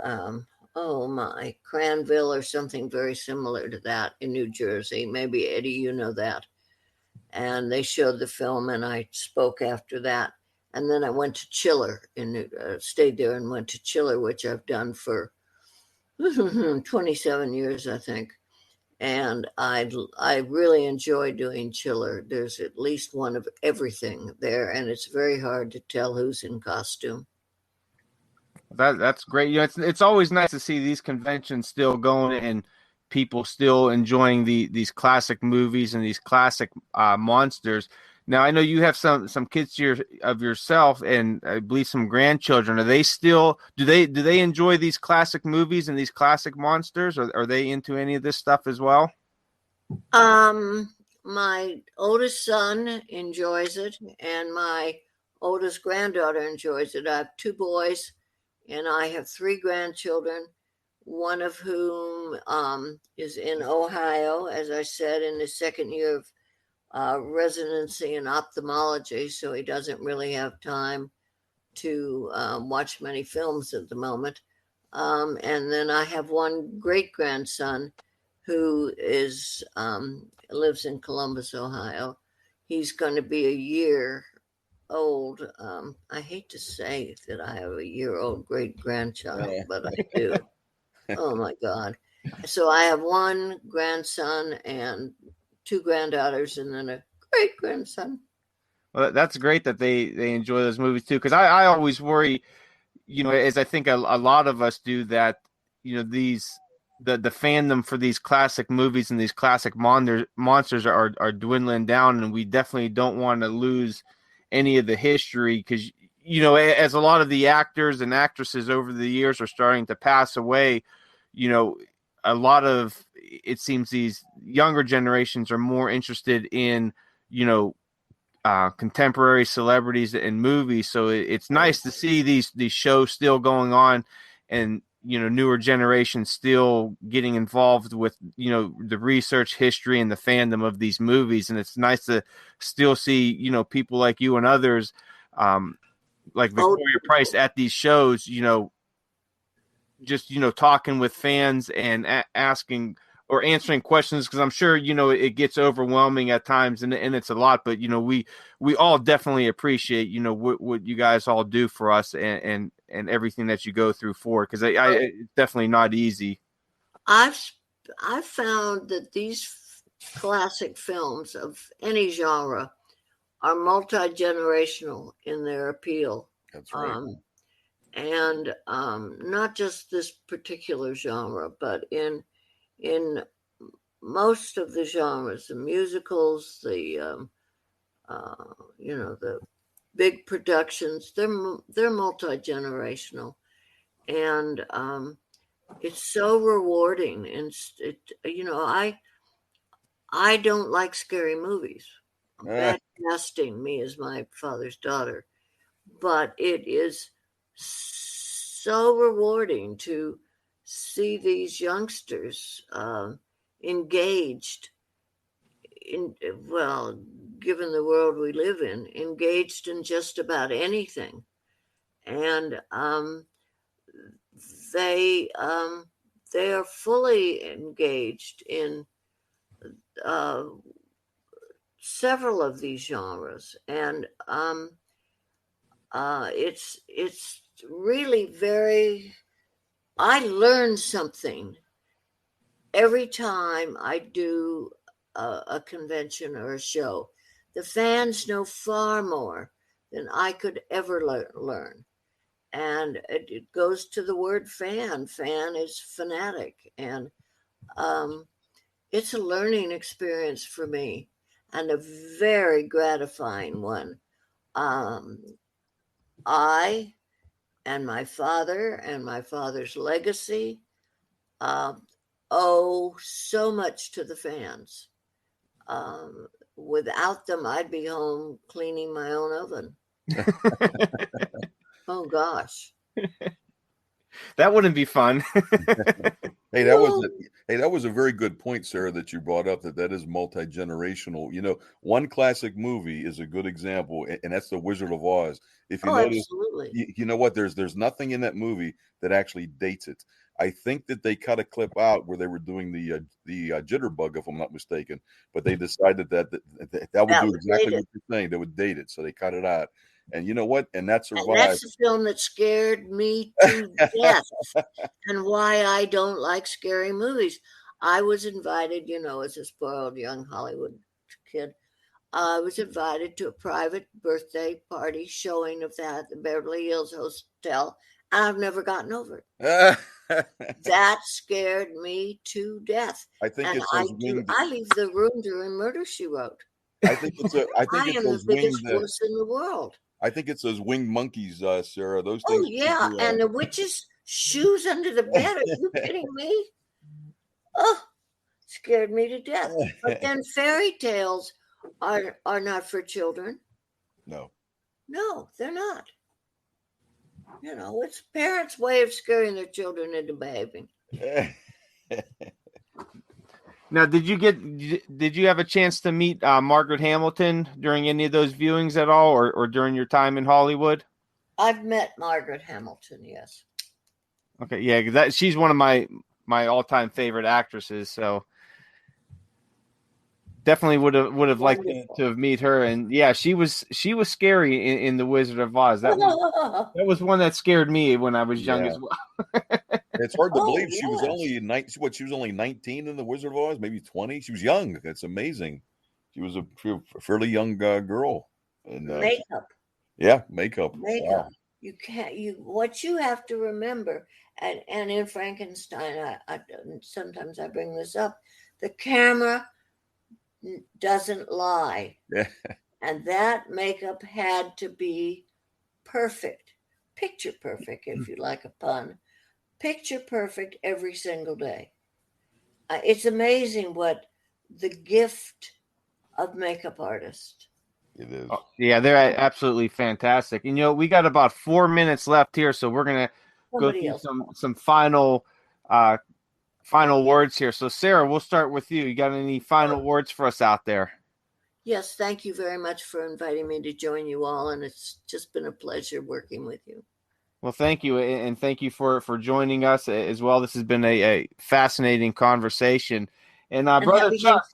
Cranville or something very similar to that in New Jersey. Maybe Eddie, you know that. And they showed the film, and I spoke after that. And then I went to Chiller stayed there and went to Chiller, which I've done for 27 years, I think. And I really enjoy doing Chiller. There's at least one of everything there, and it's very hard to tell who's in costume. That's great. You know, it's always nice to see these conventions still going and people still enjoying these classic movies and these classic monsters. Now, I know you have some kids of yourself, and I believe some grandchildren. Are they still do they enjoy these classic movies and these classic monsters? Or are they into any of this stuff as well? My oldest son enjoys it, and my oldest granddaughter enjoys it. I have 2 boys, and I have 3 grandchildren, one of whom is in Ohio, as I said, in his second year of residency in ophthalmology, so he doesn't really have time to watch many films at the moment. And then I have one great grandson who lives in Columbus, Ohio. He's going to be a year old. I hate to say that I have a year-old great grandchild, but I do. Oh my God! So I have one grandson and 2 granddaughters, and then a great grandson. Well, that's great that they enjoy those movies too. Because I always worry, you know, as I think a lot of us do, that you know the fandom for these classic movies and these classic monsters are dwindling down, and we definitely don't want to lose any of the history, because you know, as a lot of the actors and actresses over the years are starting to pass away, you know, a lot of it seems these younger generations are more interested in, you know, contemporary celebrities and movies. So it's nice to see these shows still going on, and you know, newer generations still getting involved with, you know, the research, history, and the fandom of these movies. And it's nice to still see, you know, people like you and others, like Victoria Price at these shows, you know, just, you know, talking with fans and asking or answering questions, because I'm sure, you know, it gets overwhelming at times, and it's a lot, but you know, we all definitely appreciate, you know, what you guys all do for us, and everything that you go through for, because it's definitely not easy. I've found that these classic films of any genre are multi-generational in their appeal. That's right. And not just this particular genre, but in most of the genres, the musicals, the you know, the big productions, they're multi-generational, and it's so rewarding. And you know, I don't like scary movies. Bad casting, me as my father's daughter, but it is so rewarding to see these youngsters engaged in, well, given the world we live in, engaged in just about anything. And they are fully engaged in several of these genres. And it's really very, I learn something every time I do a convention or a show. The fans know far more than I could ever learn. And it goes to the word fan. Fan is fanatic. And it's a learning experience for me, and a very gratifying one. I and my father's legacy owe so much to the fans. Without them, I'd be home cleaning my own oven. Oh gosh. That wouldn't be fun. Hey, that was a very good point, Sarah, that you brought up, that is multi-generational. You know, one classic movie is a good example, and that's The Wizard of Oz. If you notice, absolutely. you know what? There's nothing in that movie that actually dates it. I think that they cut a clip out where they were doing the jitterbug, if I'm not mistaken, but they decided that would do exactly what you're saying. They would date it, so they cut it out. And you know what? And that survived. And that's the film that scared me to death, and why I don't like scary movies. I was invited, as a spoiled young Hollywood kid. I was invited to a private birthday party showing of that at the Beverly Hills Hotel, and I've never gotten over it. That scared me to death. I think I leave the room during Murder, She Wrote. I think it's the biggest wuss in the world. I think it's those winged monkeys, Sarah. Those Oh things. yeah, and the witch's shoes under the bed. Are you kidding me? Oh, scared me to death. But then fairy tales are not for children. No, they're not. It's parents' way of scaring their children into behaving. Now, did you have a chance to meet Margaret Hamilton during any of those viewings at all, or during your time in Hollywood? I've met Margaret Hamilton, yes. Okay, yeah, because she's one of my all-time favorite actresses. So definitely would have liked to have met her. And yeah, she was scary in The Wizard of Oz. That was one that scared me when I was young as well. It's hard to believe she was only she was only 19 in The Wizard of Oz, maybe 20. She was young. That's amazing. She was a fairly young girl. And makeup. Yeah, makeup. Wow. What you have to remember, and in Frankenstein, I sometimes I bring this up, the camera doesn't lie. And that makeup had to be perfect, picture perfect, if you like a pun. Picture perfect every single day. It's amazing what the gift of makeup artists. It is. Oh, yeah, they're absolutely fantastic. And we got about 4 minutes left here, so we're gonna go through some final words here. So Sarah, we'll start with you. You got any final words for us out there? Yes, thank you very much for inviting me to join you all, and it's just been a pleasure working with you. Well, thank you, and thank you for joining us as well. This has been a fascinating conversation. And Brother Chuck,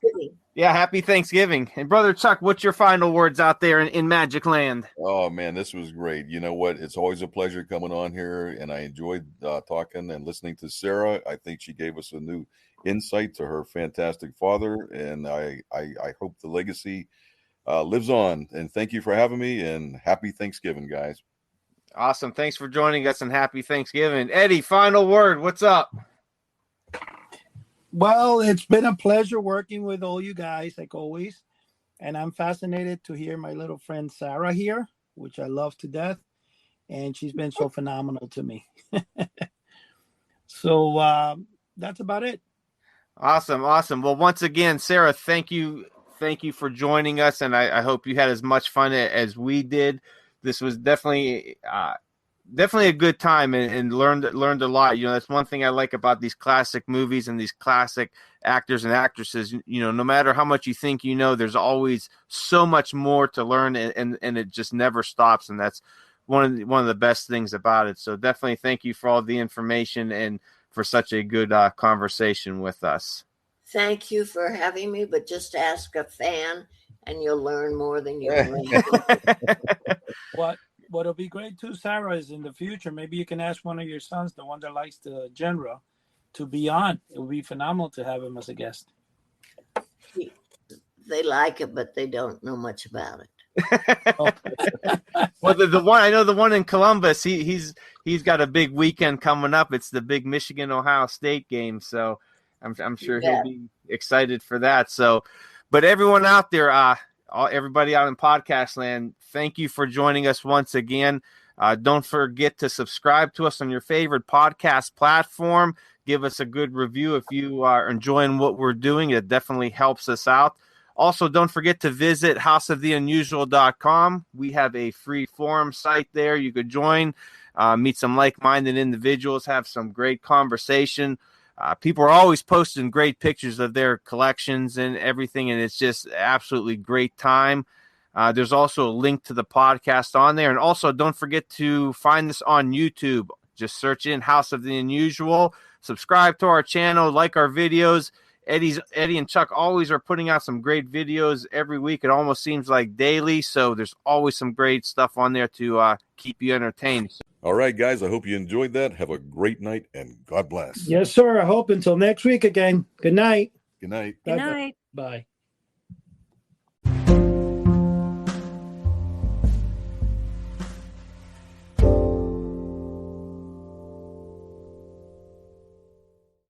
happy Thanksgiving. And Brother Chuck, what's your final words out there in Magic Land? Oh man, this was great. You know what? It's always a pleasure coming on here, and I enjoyed talking and listening to Sarah. I think she gave us a new insight to her fantastic father, and I hope the legacy lives on. And thank you for having me, and happy Thanksgiving, guys. Awesome. Thanks for joining us, and happy Thanksgiving. Eddie, final word. What's up? Well, it's been a pleasure working with all you guys, like always. And I'm fascinated to hear my little friend Sarah here, which I love to death. And she's been so phenomenal to me. So that's about it. Awesome. Well, once again, Sarah, thank you for joining us. And I hope you had as much fun as we did. This was definitely a good time, and learned a lot. That's one thing I like about these classic movies and these classic actors and actresses. No matter how much you think there's always so much more to learn, and it just never stops. And that's one of the best things about it. So definitely thank you for all the information and for such a good conversation with us. Thank you for having me, but just ask a fan and you'll learn more than you learn. What'll be great too, Sarah, is in the future, maybe you can ask one of your sons, the one that likes the genre, to be on. It would be phenomenal to have him as a guest. They like it, but they don't know much about it. Well, the one in Columbus, he's got a big weekend coming up. It's the big Michigan-Ohio State game, so I'm sure he'll be excited for that. So, but everyone out there, everybody out in podcast land, thank you for joining us once again. Don't forget to subscribe to us on your favorite podcast platform. Give us a good review if you are enjoying what we're doing. It definitely helps us out. Also, don't forget to visit houseoftheunusual.com. We have a free forum site there. You could join, meet some like-minded individuals, have some great conversation. People are always posting great pictures of their collections and everything, and it's just absolutely great time. There's also a link to the podcast on there. And also, don't forget to find this on YouTube. Just search in House of the Unusual. Subscribe to our channel, like our videos. Eddie and Chuck always are putting out some great videos every week. It almost seems like daily. So there's always some great stuff on there to keep you entertained. All right, guys, I hope you enjoyed that. Have a great night, and God bless. Yes, sir. I hope until next week again. Good night. Good night. Good night. Bye.